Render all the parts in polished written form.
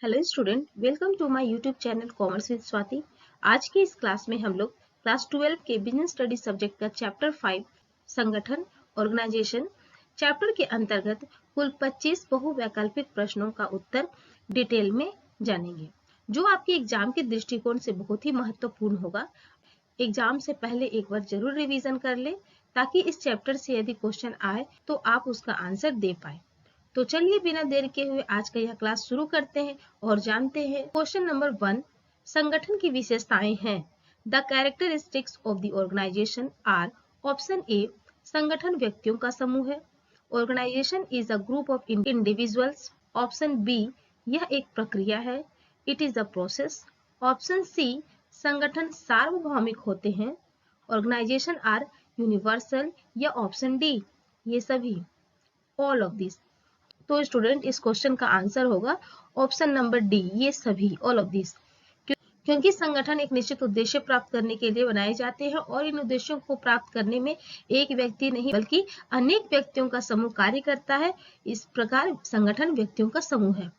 Hello student, welcome to my YouTube channel commerce with Swati. आज की इस क्लास में हम लोग क्लास 12 के बिजनेस स्टडी सब्जेक्ट का चैप्टर 5 संगठन ऑर्गेनाइजेशन चैप्टर के अंतर्गत कुल 25 बहुवैकल्पिक प्रश्नों का उत्तर डिटेल में जानेंगे, जो आपके एग्जाम के दृष्टिकोण से बहुत ही महत्वपूर्ण होगा। एग्जाम से पहले एक बार जरूर रिवीजन कर ले, ताकि इस चैप्टर से यदि क्वेश्चन आए तो आप उसका आंसर दे पाए। तो चलिए बिना देर के हुए आज का यह क्लास शुरू करते हैं और जानते हैं क्वेश्चन नंबर 1। संगठन की विशेषताएं हैं। The characteristics of the organisation are. Option A, संगठन व्यक्तियों का समूह है। Organisation is a group of individuals. Option B, यह एक प्रक्रिया है। It is a process. Option C, संगठन सार्वभौमिक होते हैं। Organisation are universal. या ऑप्शन डी, ये सभी, ऑल ऑफ दिस। तो स्टूडेंट इस क्वेश्चन का आंसर होगा ऑप्शन नंबर डी, ये सभी, ऑल ऑफ दिस। क्योंकि संगठन एक निश्चित उद्देश्य प्राप्त करने के लिए बनाए जाते हैं और इन उद्देश्यों को प्राप्त करने में एक व्यक्ति नहीं बल्कि अनेक व्यक्तियों का समूह कार्य करता है। इस प्रकार संगठन व्यक्तियों का समूह है।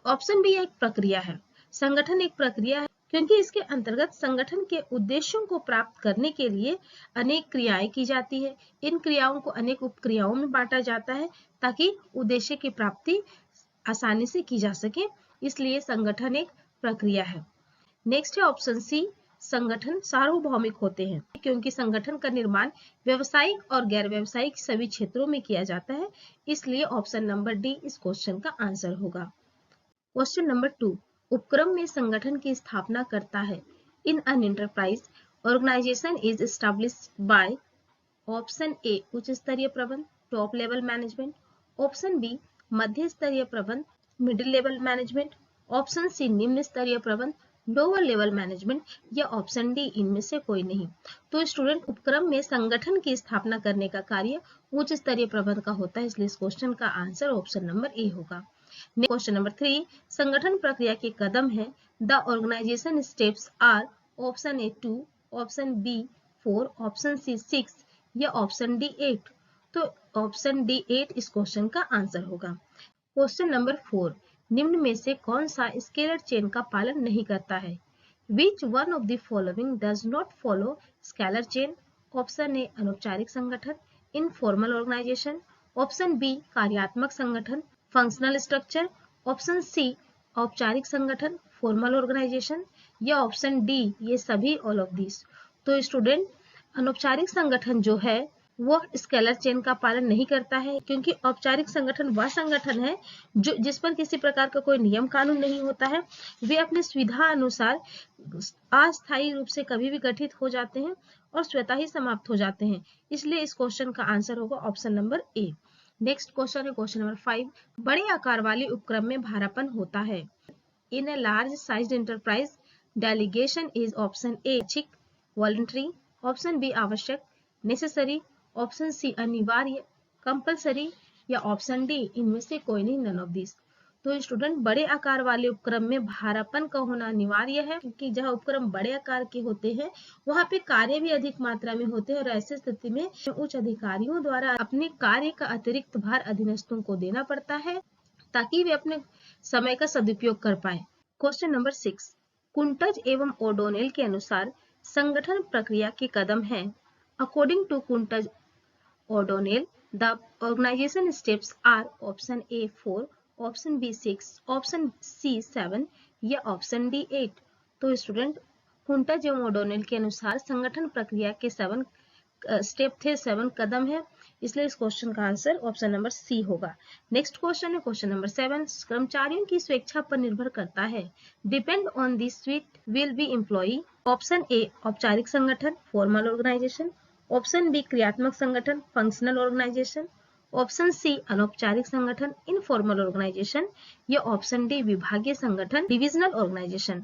ऑप्शन बी एक प्रक्रिया है। संगठन एक प्रक्रिया है क्योंकि इसके अंतर्गत संगठन के उद्देश्यों को प्राप्त करने के लिए अनेक क्रियाएं की जाती है। इन क्रियाओं को अनेक उपक्रियाओं में बांटा जाता है ताकि उद्देश्य की प्राप्ति आसानी से की जा सके, इसलिए संगठन एक प्रक्रिया है। नेक्स्ट है ऑप्शन सी, संगठन सार्वभौमिक होते हैं क्योंकि संगठन का निर्माण व्यवसायिक और गैर व्यवसायिक सभी क्षेत्रों में किया जाता है, इसलिए ऑप्शन नंबर डी इस क्वेश्चन का आंसर होगा। क्वेश्चन नंबर 2, उपक्रम में संगठन की स्थापना करता है। In an enterprise organization is established by. Option A, उच्च स्तरीय प्रबंध, top level management. Option B, मध्य स्तरीय प्रबंध, middle level management. Option C, निम्न स्तरीय प्रबंध, लोअर लेवल मैनेजमेंट। या ऑप्शन डी, इनमें से कोई नहीं। तो स्टूडेंट, उपक्रम में संगठन की स्थापना करने का कार्य उच्च स्तरीय प्रबंध का होता है, इसलिए इस क्वेश्चन का आंसर ऑप्शन नंबर ए होगा। क्वेश्चन नंबर 3, संगठन प्रक्रिया के कदम है। The organisation steps are. Option A 2, option B 4, option C 6 या ऑप्शन डी 8। तो ऑप्शन डी 8 इस क्वेश्चन का आंसर होगा। क्वेश्चन नंबर 4, निम्न में से कौन सा स्केलर चेन का पालन नहीं करता है? Which one of the following does not follow scalar chain? Option A, अनौपचारिक संगठन, इनफॉर्मल ऑर्गेनाइजेशन। ऑप्शन बी, कार्यात्मक संगठन, फंक्शनल स्ट्रक्चर। ऑप्शन सी, औपचारिक संगठन, फॉर्मल ऑर्गेनाइजेशन। या ऑप्शन डी, ये सभी, ऑल ऑफ दिस। तो स्टूडेंट, अनौपचारिक संगठन जो है वो स्केलर चेन का पालन नहीं करता है, क्योंकि औपचारिक संगठन वह संगठन है जो जिस पर किसी प्रकार का कोई नियम कानून नहीं होता है। वे अपनी सुविधा अनुसार अस्थायी रूप से कभी भी गठित हो जाते हैं और स्वतः ही समाप्त हो जाते हैं, इसलिए इस क्वेश्चन का आंसर होगा option number A. Next question है क्वेश्चन नंबर 5, बड़े आकार वाले उपक्रम में भारापन होता है। In a large sized enterprise delegation is option A ऐच्छिक, वॉलंटरी। ऑप्शन बी, आवश्यक, नेसेसरी। ऑप्शन सी, अनिवार्य, कंपलसरी। या ऑप्शन डी, इनमें से कोई नहीं, नन ऑफ दिस। तो स्टूडेंट, बड़े आकार वाले उपक्रम में भारापन का होना अनिवार्य है, क्योंकि जहां उपक्रम बड़े आकार के होते हैं वहां पे कार्य भी अधिक मात्रा में होते हैं और ऐसी स्थिति में उच्च अधिकारियों द्वारा अपने कार्य का अतिरिक्त भार अधीनस्थों को देना पड़ता है ताकि वे अपने समय का सदुपयोग कर पाए। क्वेश्चन नंबर 6, कुंटज एवं ओडोनेल के अनुसार संगठन प्रक्रिया के कदम है। According to Koontz O'Donnell, the organization steps are option A 4, option B 6, option C 7 या option D 8। तो स्टूडेंट, कुंटज एवं ओडोनेल के अनुसार संगठन प्रक्रिया के 7 स्टेप थे, 7 कदम है, इसलिए इस क्वेश्चन का आंसर ऑप्शन नंबर सी होगा। नेक्स्ट क्वेश्चन है क्वेश्चन नंबर 7, कर्मचारियों की स्वेच्छा पर निर्भर करता है। Depend on the sweet will be employee. Option A, औपचारिक संगठन, फॉर्मल ऑर्गेनाइजेशन। ऑप्शन बी, क्रियात्मक संगठन, फंक्शनल ऑर्गेनाइजेशन। ऑप्शन सी, अनौपचारिक संगठन, इनफॉर्मल ऑर्गेनाइजेशन। या ऑप्शन डी, विभागीय संगठन, डिविजनल ऑर्गेनाइजेशन।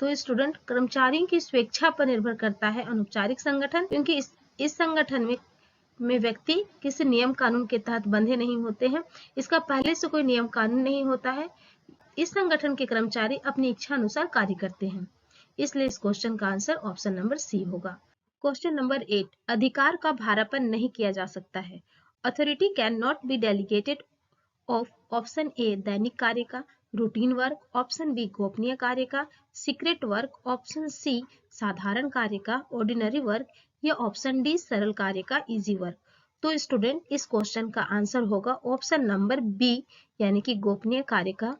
तो स्टूडेंट, कर्मचारियों की स्वेच्छा पर निर्भर करता है अनौपचारिक संगठन, क्योंकि इस संगठन में व्यक्ति किसी नियम कानून के तहत बंधे नहीं होते हैं, इसका पहले से कोई नियम कानून नहीं होता है। इस संगठन के कर्मचारी अपनी इच्छा अनुसार कार्य करते हैं, इसलिए इस क्वेश्चन का आंसर ऑप्शन नंबर सी होगा। क्वेश्चन नंबर 8, अधिकार का भारापन नहीं किया जा सकता है। Authority can not be delegated of. Option ए, दैनिक कार्य का। रूटीन वर्क, ऑप्शन बी गोपनीय कार्य का, सीक्रेट वर्क, ऑप्शन सी साधारण कार्य का, ऑर्डिनरी वर्क या ऑप्शन डी सरल कार्य का, इजी वर्क। तो स्टूडेंट इस क्वेश्चन का आंसर होगा ऑप्शन नंबर बी यानी कि गोपनीय कार्य का,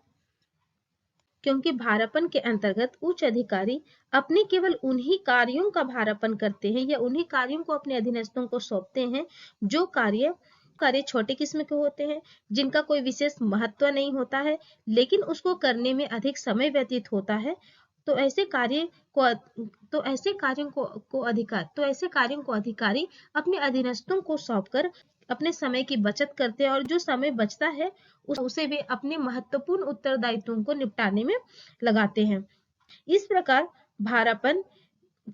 क्योंकि भारापन के अंतर्गत उच्च अधिकारी अपने केवल उन्हीं कार्यों का भारापन करते हैं या उन्हीं कार्यों को अपने अधीनस्थों को सौंपते हैं जो कार्य कार्य छोटे किस्म के होते हैं, जिनका कोई विशेष महत्व नहीं होता है लेकिन उसको करने में अधिक समय व्यतीत होता है। तो ऐसे कार्य को ऐसे कार्यों को अधिकारी अपने अधीनस्थों को सौंपकर अपने समय की बचत करते हैं और जो समय बचता है उसे वे अपने महत्वपूर्ण उत्तरदायित्वों को निपटाने में लगाते हैं। इस प्रकार भारापन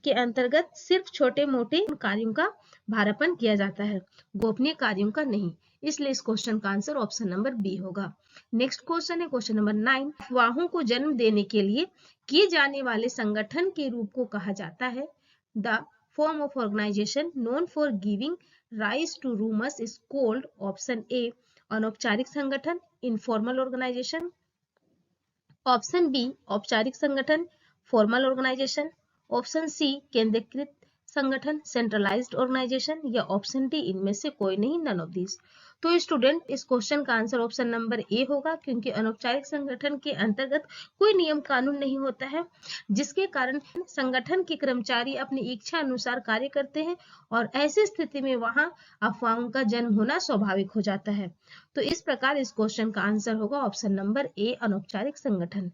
के अंतर्गत सिर्फ छोटे मोटे कार्यों का भारापन किया जाता है, गोपनीय कार्यों का नहीं। इसलिए इस क्वेश्चन का आंसर ऑप्शन नंबर बी होगा। नेक्स्ट क्वेश्चन है क्वेश्चन नंबर 9। अफवाहों को जन्म देने के लिए किए जाने वाले संगठन के रूप को कहा जाता है। The form of organisation known for giving rise to rumours is called option A अनौपचारिक संगठन, इनफॉर्मल ऑर्गेनाइजेशन, ऑप्शन बी औपचारिक संगठन, फॉर्मल ऑर्गेनाइजेशन, ऑप्शन सी केंद्रीकृत संगठन, सेंट्रलाइज्ड ऑर्गेनाइजेशन या ऑप्शन डी इनमें से कोई नहीं, नन ऑफ दिस। तो स्टूडेंट इस क्वेश्चन का आंसर ऑप्शन नंबर ए होगा, क्योंकि अनौपचारिक संगठन के अंतर्गत कोई नियम कानून नहीं होता है, जिसके कारण संगठन के कर्मचारी अपनी इच्छा अनुसार कार्य करते हैं और ऐसी स्थिति में वहां अफवाहों का जन्म होना स्वाभाविक हो जाता है। तो इस प्रकार इस क्वेश्चन का आंसर होगा ऑप्शन नंबर ए अनौपचारिक संगठन।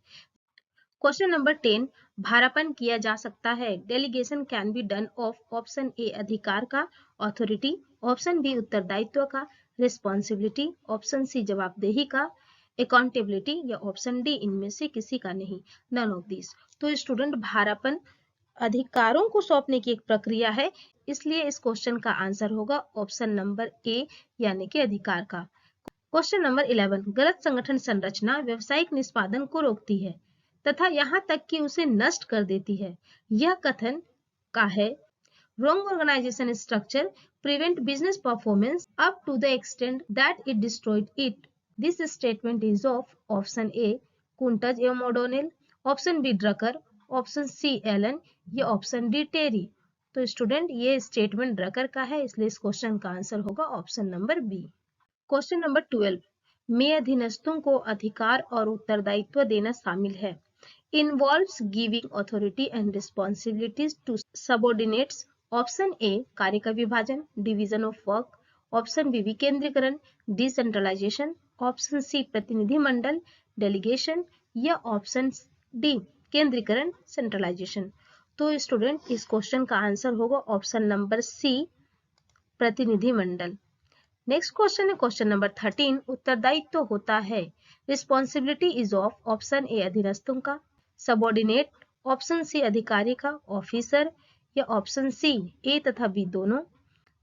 Question number 10। भारापन किया जा सकता है। Delegation can be done of option A अधिकार का, अथॉरिटी, ऑप्शन बी उत्तरदायित्व का, रिस्पॉन्सिबिलिटी, ऑप्शन सी जवाबदेही का, अकाउंटेबिलिटी या ऑप्शन डी इनमें से किसी का नहीं, नन ऑफ दिस। तो स्टूडेंट भारापन अधिकारों को सौंपने की एक प्रक्रिया है, इसलिए इस क्वेश्चन का आंसर होगा ऑप्शन नंबर ए यानी कि अधिकार का। Question number 11। गलत संगठन संरचना व्यवसायिक निष्पादन को रोकती है तथा यहाँ तक कि उसे नष्ट कर देती है। यह कथन का है wrong organization structure prevent business performance up to the extent that it destroyed it. This statement is of option A Koontz एवं O'Donnell, option B Drucker, option C Allen या ऑप्शन डी टेरी। तो student ये statement Drucker का है, इसलिए इस question का answer होगा option number B. Question number 12 में अधीनस्थों को अधिकार और उत्तरदायित्व देना शामिल है। Involves giving authority and responsibilities to subordinates. Option A कार्य का विभाजन, division of work, option B विकेंद्रीकरण, डिसेंट्रलाइजेशन, ऑप्शन सी प्रतिनिधि मंडल, डेलीगेशन या ऑप्शन डी केंद्रीकरण, सेंट्रलाइजेशन। तो स्टूडेंट इस क्वेश्चन का आंसर होगा ऑप्शन नंबर सी प्रतिनिधि मंडल। नेक्स्ट क्वेश्चन है क्वेश्चन नंबर 13। उत्तरदायित्व होता है। Responsibility is of option A अधीनस्थों का, सबऑर्डिनेट, ऑप्शन सी अधिकारी का, ऑफिसर या ऑप्शन सी ए तथा बी दोनों,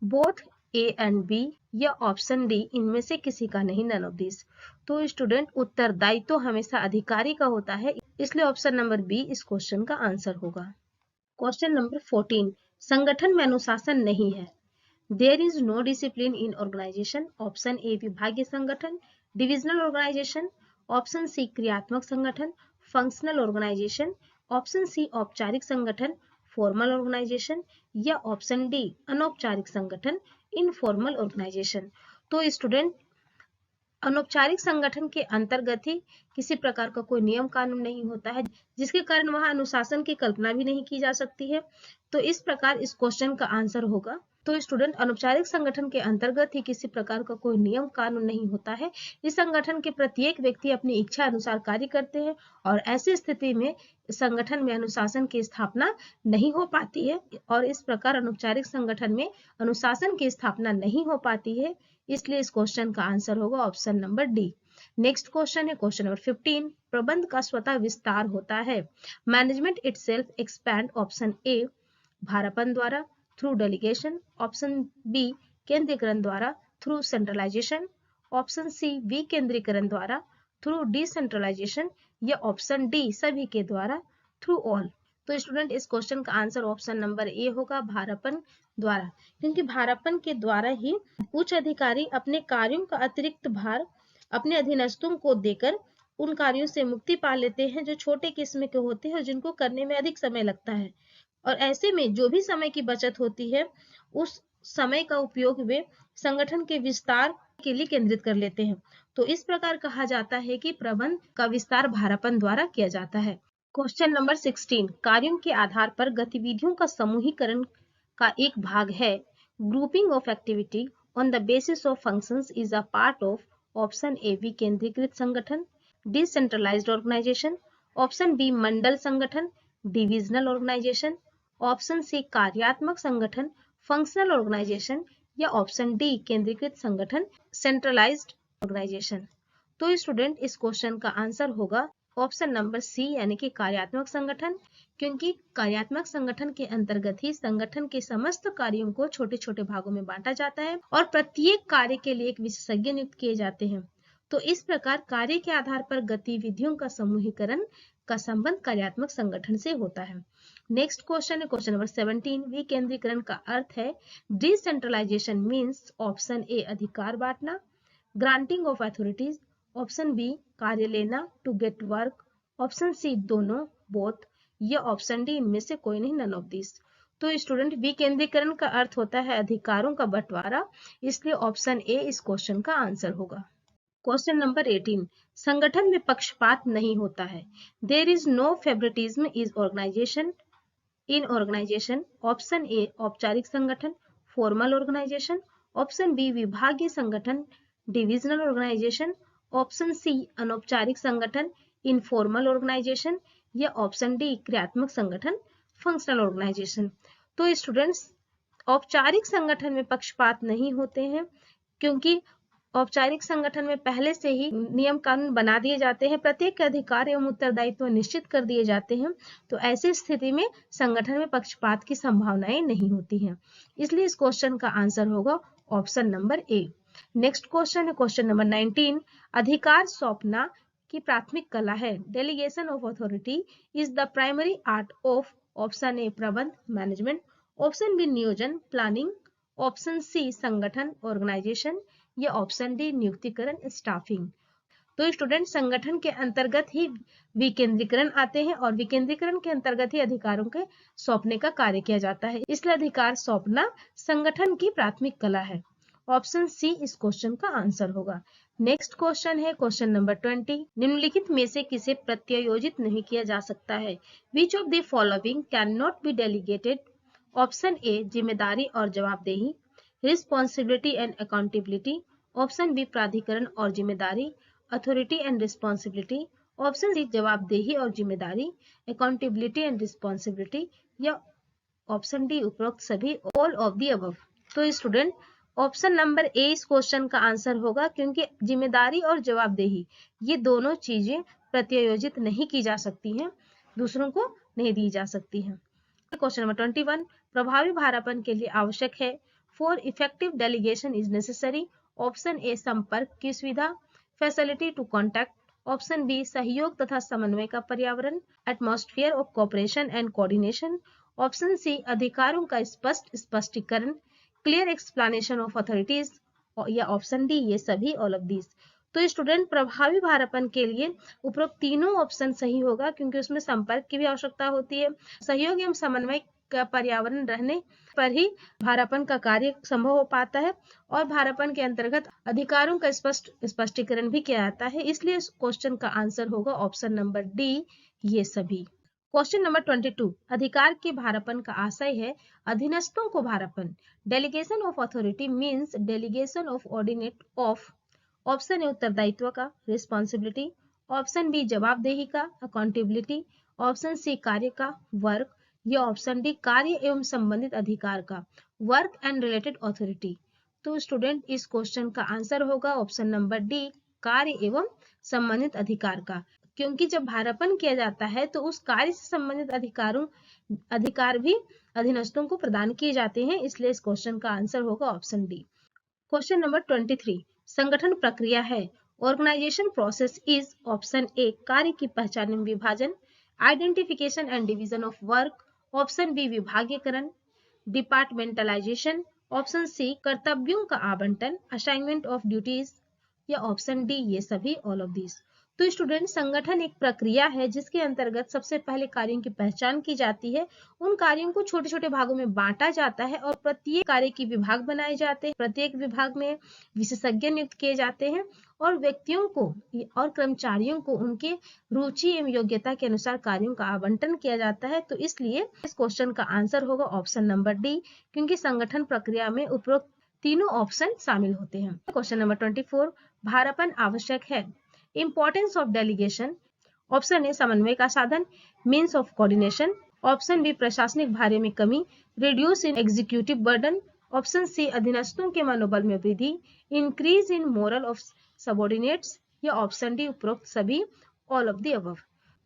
बोथ ए एंड बी या ऑप्शन डी इनमें से किसी का नहीं, नन ऑफ दिस। तो स्टूडेंट उत्तरदायित्व हमेशा अधिकारी का होता है, इसलिए ऑप्शन नंबर बी इस क्वेश्चन का आंसर होगा। Question number 14। संगठन में अनुशासन नहीं है। There is no discipline in organization. Option A विभागीय संगठन, डिविजनल ऑर्गेनाइजेशन, ऑप्शन सी क्रियात्मक संगठन, फंक्शनल ऑर्गेनाइजेशन, ऑप्शन सी औपचारिक संगठन, फॉर्मल ऑर्गेनाइजेशन या ऑप्शन डी अनौपचारिक संगठन, इनफॉर्मल ऑर्गेनाइजेशन। तो स्टूडेंट अनौपचारिक संगठन के अंतर्गत ही किसी प्रकार का कोई नियम कानून नहीं होता है, जिसके कारण वहां अनुशासन की कल्पना भी नहीं की जा सकती है। तो इस प्रकार इस क्वेश्चन का आंसर होगा। तो स्टूडेंट अनौपचारिक संगठन के अंतर्गत ही किसी प्रकार का कोई नियम कानून नहीं होता है। इस संगठन के प्रत्येक व्यक्ति अपनी इच्छा अनुसार कार्य करते हैं और ऐसी स्थिति में संगठन में अनुशासन की स्थापना नहीं हो पाती है और इस प्रकार अनौपचारिक संगठन में अनुशासन की स्थापना नहीं हो पाती है, इसलिए इस क्वेश्चन का आंसर होगा option number D. Next question है क्वेश्चन नंबर 15। प्रबंध का स्वतः विस्तार होता है। Management itself expand, option A भारापन द्वारा, थ्रू डेलीगेशन, ऑप्शन बी केंद्रीकरण द्वारा, थ्रू सेंट्रलाइजेशन, ऑप्शन सी विकेंद्रीकरण द्वारा, थ्रू डिसेंट्रलाइजेशन या ऑप्शन डी सभी के द्वारा, थ्रू ऑल। तो स्टूडेंट इस क्वेश्चन का आंसर ऑप्शन नंबर ए होगा भारापन द्वारा, क्योंकि भारापन के द्वारा ही उच्च अधिकारी अपने कार्यों का अतिरिक्त भार अपने अधीनस्थों को देकर उन कार्यों से मुक्ति पा लेते हैं जो छोटे किस्म के होते हैं और जिनको करने में अधिक समय लगता है, और ऐसे में जो भी समय की बचत होती है उस समय का उपयोग वे संगठन के विस्तार के लिए केंद्रित कर लेते हैं। तो इस प्रकार कहा जाता है कि प्रबंध का विस्तार भारापन द्वारा किया जाता है। क्वेश्चन नंबर 16, कार्यों के आधार पर गतिविधियों का समूहीकरण का एक भाग है। Grouping of activity on the basis of functions is a part of option ए विकेंद्रीकृत संगठन, डिसेंट्रलाइज्ड ऑर्गेनाइजेशन, ऑप्शन बी मंडल संगठन, डिविजनल ऑर्गेनाइजेशन, ऑप्शन सी कार्यात्मक संगठन, फंक्शनल ऑर्गेनाइजेशन, या ऑप्शन डी केंद्रीकृत संगठन, सेंट्रलाइज्ड ऑर्गेनाइजेशन। तो स्टूडेंट इस क्वेश्चन का आंसर होगा ऑप्शन नंबर सी यानी कि कार्यात्मक संगठन, क्योंकि कार्यात्मक संगठन के अंतर्गत ही संगठन के समस्त कार्यों को छोटे छोटे भागों में बांटा जाता है और प्रत्येक कार्य के लिए एक विशेषज्ञ नियुक्त किए जाते हैं। तो इस प्रकार कार्य के आधार पर गतिविधियों का समूहीकरण का संबंध कार्यात्मक संगठन से होता है। नेक्स्ट क्वेश्चन है क्वेश्चन नंबर 17, विकेंद्रीकरण का अर्थ है डिसेंट्रलाइजेशन मीन्स ऑप्शन ए अधिकार बांटना, granting of authorities, option B कार्य लेना, to get work, option C दोनों बोथ, या ऑप्शन डी इनमें से कोई नहीं, नन ऑफ दिस। तो स्टूडेंट विकेंद्रीकरण का अर्थ होता है अधिकारों का बंटवारा, इसलिए ऑप्शन ए इस क्वेश्चन का आंसर होगा। क्वेश्चन नंबर 18, संगठन में पक्षपात नहीं होता है। There is no favouritism is organisation in organisation. Option A औपचारिक संगठन, फॉर्मल ऑर्गेनाइजेशन, ऑप्शन बी विभागीय संगठन, डिविजनल ऑर्गेनाइजेशन, ऑप्शन सी अनौपचारिक संगठन, इनफॉर्मल ऑर्गेनाइजेशन, या ऑप्शन डी क्रियात्मक संगठन, फंक्शनल ऑर्गेनाइजेशन। तो स्टूडेंट्स औपचारिक संगठन में पक्षपात नहीं होते हैं, क्योंकि औपचारिक संगठन में पहले से ही नियम कानून बना दिए जाते हैं, प्रत्येक के अधिकार एवं उत्तरदायित्व निश्चित कर दिए जाते हैं। तो ऐसी स्थिति में संगठन में पक्षपात की संभावनाएं नहीं होती हैं, इसलिए इस क्वेश्चन का आंसर होगा option number A. Next question है क्वेश्चन नंबर 19, अधिकार सौंपना की प्राथमिक कला है। Delegation of authority is the primary art of option ए प्रबंध मैनेजमेंट, ऑप्शन बी नियोजन प्लानिंग, ऑप्शन सी संगठन ऑर्गेनाइजेशन, या ऑप्शन डी नियुक्तिकरण स्टाफिंग। तो स्टूडेंट संगठन के अंतर्गत ही विकेंद्रीकरण आते हैं और विकेंद्रीकरण के अंतर्गत ही अधिकारों के सौंपने का कार्य किया जाता है, इसलिए अधिकार सौंपना संगठन की प्राथमिक कला है। ऑप्शन सी इस क्वेश्चन का आंसर होगा। नेक्स्ट क्वेश्चन है क्वेश्चन नंबर 20, निम्नलिखित में से किसे प्रत्यायोजित नहीं किया जा सकता है। Which of the following can not be delegated. Option A जिम्मेदारी और जवाबदेही, responsibility and accountability, option B प्राधिकरण और जिम्मेदारी, authority and responsibility, option C जवाबदेही और जिम्मेदारी, अकाउंटेबिलिटी एंड रिस्पॉन्सिबिलिटी, या ऑप्शन डी उपरोक्त सभी, ऑल ऑफ द अबव। तो स्टूडेंट ऑप्शन नंबर ए इस क्वेश्चन का आंसर होगा, क्योंकि जिम्मेदारी और जवाबदेही ये दोनों चीजें प्रत्यायोजित नहीं की जा सकती हैं, दूसरों को नहीं दी जा सकती हैं। क्वेश्चन नंबर 21, प्रभावी भारापन के लिए आवश्यक है। For effective delegation is necessary. Option A संपर्क की सुविधा, facility to contact, option B सहयोग तथा समन्वय का पर्यावरण, atmosphere of cooperation and coordination, option C अधिकारों का स्पष्ट स्पष्टीकरण, क्लियर एक्सप्लेनेशन ऑफ अथॉरिटीज, या ऑप्शन डी ये सभी, ऑल ऑफ दिस। तो स्टूडेंट प्रभावी भारापन के लिए उपरोक्त तीनों ऑप्शन सही होगा, क्योंकि उसमें संपर्क की भी आवश्यकता होती है, सहयोग एवं समन्वय का पर्यावरण रहने पर ही भारापन का कार्य संभव हो पाता है, और भारापन के अंतर्गत अधिकारों का स्पष्ट स्पष्टीकरण भी किया जाता है, इसलिए इस क्वेश्चन का आंसर होगा ऑप्शन नंबर डी ये सभी। क्वेश्चन नंबर 22, अधिकार के भारापन का आशय है अधीनस्थों को भारापन। Delegation of authority means delegation of ordinate of, option A उत्तरदायित्व का, रिस्पॉन्सिबिलिटी, ऑप्शन बी जवाबदेही का, अकाउंटेबिलिटी, ऑप्शन सी कार्य का, वर्क, या ऑप्शन डी कार्य एवं संबंधित अधिकार का, वर्क एंड रिलेटेड अथॉरिटी। तो स्टूडेंट इस क्वेश्चन का आंसर होगा ऑप्शन नंबर डी कार्य एवं संबंधित अधिकार का, क्योंकि जब भारापन किया जाता है तो उस कार्य से संबंधित अधिकार भी अधीनस्थों को प्रदान किए जाते हैं, इसलिए इस क्वेश्चन का आंसर होगा ऑप्शन डी। क्वेश्चन नंबर 23, संगठन प्रक्रिया है। Organization process is option A कार्य की पहचान एवं विभाजन, identification and division of work, option B विभागीकरण, डिपार्टमेंटलाइजेशन, ऑप्शन सी कर्तव्यों का आवंटन, असाइनमेंट ऑफ ड्यूटीज, या ऑप्शन डी ये सभी, ऑल ऑफ दिस। तो स्टूडेंट, संगठन एक प्रक्रिया है जिसके अंतर्गत सबसे पहले कार्यों की पहचान की जाती है। उन कार्यों को छोटे छोटे भागों में बांटा जाता है और प्रत्येक कार्य की विभाग बनाए जाते हैं। प्रत्येक विभाग में विशेषज्ञ नियुक्त किए जाते हैं और व्यक्तियों को और कर्मचारियों को उनके रुचि एवं योग्यता के अनुसार कार्यों का आवंटन किया जाता है। तो इसलिए इस क्वेश्चन का आंसर होगा ऑप्शन नंबर डी, क्योंकि संगठन प्रक्रिया में उपरोक्त तीनों ऑप्शन शामिल होते हैं। क्वेश्चन नंबर 24, भारापन आवश्यक है। Importance of delegation. Option A समन्वय का साधन, means of coordination. Option B प्रशासनिक भार में कमी, reduce in executive burden. Option C अधीनस्थों के मनोबल में वृद्धि, increase in moral of subordinates. या ऑप्शन डी उपरोक्त सभी, ऑल ऑफ द अबव।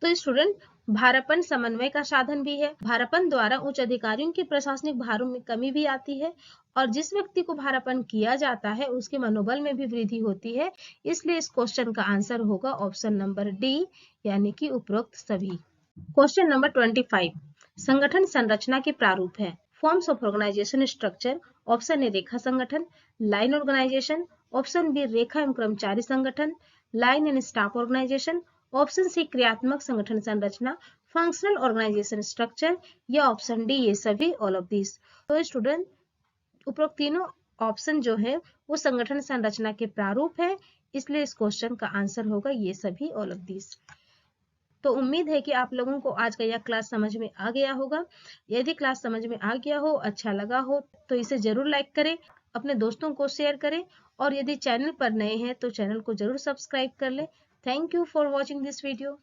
तो स्टूडेंट, भारापन समन्वय का साधन भी है। भारापन द्वारा उच्च अधिकारियों के प्रशासनिक भारों में कमी भी आती है और जिस व्यक्ति को भारापन किया जाता है उसके मनोबल में भी वृद्धि होती है। इसलिए इस क्वेश्चन का आंसर होगा ऑप्शन नंबर डी, यानी कि उपरोक्त सभी। क्वेश्चन नंबर 25, संगठन संरचना के प्रारूप है। Forms of organisation structure. Option A रेखा संगठन, लाइन ऑर्गेनाइजेशन। ऑप्शन बी रेखा एवं कर्मचारी संगठन, line and staff organisation. Option C क्रियात्मक संगठन संरचना, फंक्शनल ऑर्गेनाइजेशन स्ट्रक्चर। या ऑप्शन डी ये सभी, ऑल ऑफ दिस। तो स्टूडेंट, उपरोक्त तीनों ऑप्शन जो है वो संगठन संरचना के प्रारूप है, इसलिए इस क्वेश्चन का आंसर होगा ये सभी, ऑल ऑफ दिस। तो उम्मीद है कि आप लोगों को आज का यह क्लास समझ में आ गया होगा। यदि क्लास समझ में आ गया हो, अच्छा लगा हो, तो इसे जरूर लाइक करें, अपने दोस्तों को शेयर करें और यदि चैनल पर नए हैं तो चैनल को जरूर सब्सक्राइब कर लें। Thank you for watching this video.